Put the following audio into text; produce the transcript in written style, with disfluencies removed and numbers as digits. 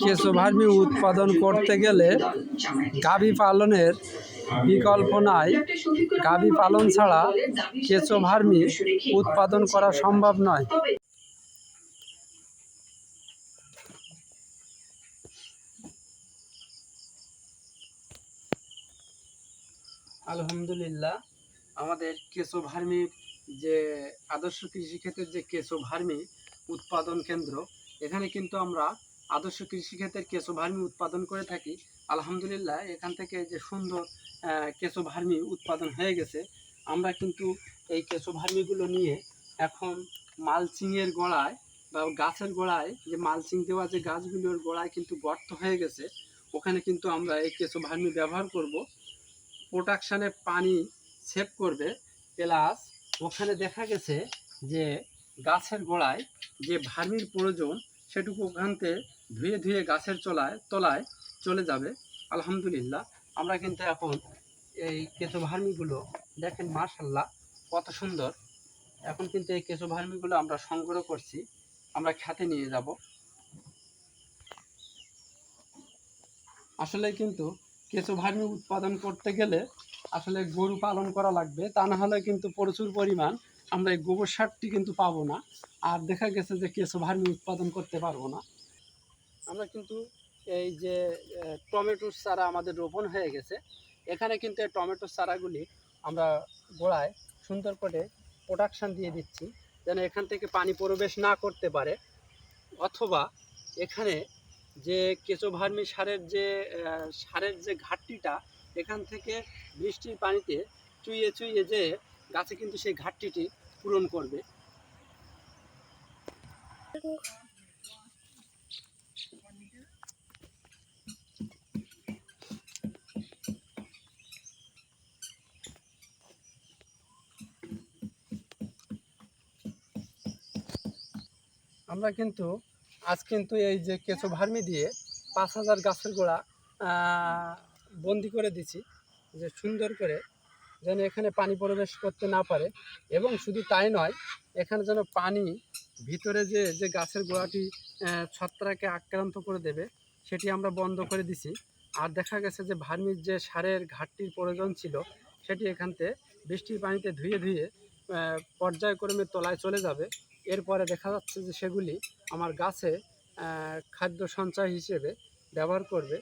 কেঁচো ভার্মি উৎপাদন করতে গেলে গাভী পালনের বিকল্প নাই। গাভী পালন ছাড়া কেঁচো ভার্মি উৎপাদন করা সম্ভব নয়। আলহামদুলিল্লাহ, আমাদের কেঁচো ভার্মির যে আদর্শ কৃষিক্ষেত্রের যে কেঁচো ভার্মি উৎপাদন কেন্দ্র, এখানে কিন্তু আমরা আদর্শ কৃষিক্ষেত্রের কেঁচো ভার্মি উৎপাদন করে থাকি। আলহামদুলিল্লাহ, এখান থেকে যে সুন্দর কেঁচো ভার্মি উৎপাদন হয়ে গেছে, আমরা কিন্তু এই কেঁচো ভার্মিগুলো নিয়ে এখন মালচিংয়ের গোড়ায় বা গাছের গোড়ায় যে মালচিং দেওয়া যে গাছগুলোর গোড়ায় কিন্তু গর্ত হয়ে গেছে, ওখানে কিন্তু আমরা এই কেঁচো ভার্মি ব্যবহার করব। প্রোডাকশানে পানি সেভ করবে, প্লাস ওখানে দেখা গেছে যে গাছের গোড়ায় যে ভার্মির প্রয়োজন সেটুকু ওখানতে ধুয়ে ধুয়ে গাছের তলায় চলে যাবে। আলহামদুলিল্লাহ, আমরা কিন্তু এখন এই কেঁচো ভার্মিগুলো দেখেন, মাশাআল্লাহ কত সুন্দর। এখন কিন্তু এই কেঁচো ভার্মিগুলো আমরা সংগ্রহ করছি, আমরা খেতে নিয়ে যাব। আসলে কিন্তু কেঁচো ভার্মি উৎপাদন করতে গেলে আসলে গরু পালন করা লাগবে, তা না হলে কিন্তু প্রচুর পরিমাণ আমরা এই গোবর সারটি কিন্তু পাবো না, আর দেখা গেছে যে কেঁচো ভার্মি উৎপাদন করতে পারবো না। আমরা কিন্তু এই যে টমেটোর চারা আমাদের রোপণ হয়ে গেছে, এখানে কিন্তু এই টমেটোর চারাগুলি আমরা গোড়ায় সুন্দর করে প্রোডাকশান দিয়ে দিচ্ছি, যেন এখান থেকে পানি প্রবেশ না করতে পারে, অথবা এখানে যে কেঁচো ভার্মি সারের যে ঘাটতিটা, এখান থেকে বৃষ্টির পানিতে চুইয়ে চুইয়ে যে গাছে কিন্তু সেই ঘাটতিটি পূরণ করবে। আমরা কিন্তু আজ কিন্তু এই যে কেঁচো ভার্মি দিয়ে 5000 গাছের গোড়া বন্দি করে দিছি, যে সুন্দর করে যেন এখানে পানি প্রবেশ করতে না পারে, এবং শুধু তাই নয়, এখানে যেন পানি ভিতরে যে গাছের গোড়াটি ছত্রাকে আক্রান্ত করে দেবে সেটি আমরা বন্ধ করে দিছি। আর দেখা গেছে যে ভার্মির যে সারের ঘাটতির প্রয়োজন ছিল সেটি এখানতে বৃষ্টির পানিতে ধুয়ে ধুয়ে পর্যায়ক্রমে তলায় চলে যাবে। এরপরে দেখা যাচ্ছে যে সেগুলি আমার গাছে খাদ্য সঞ্চয় হিসেবে ব্যবহার করবে।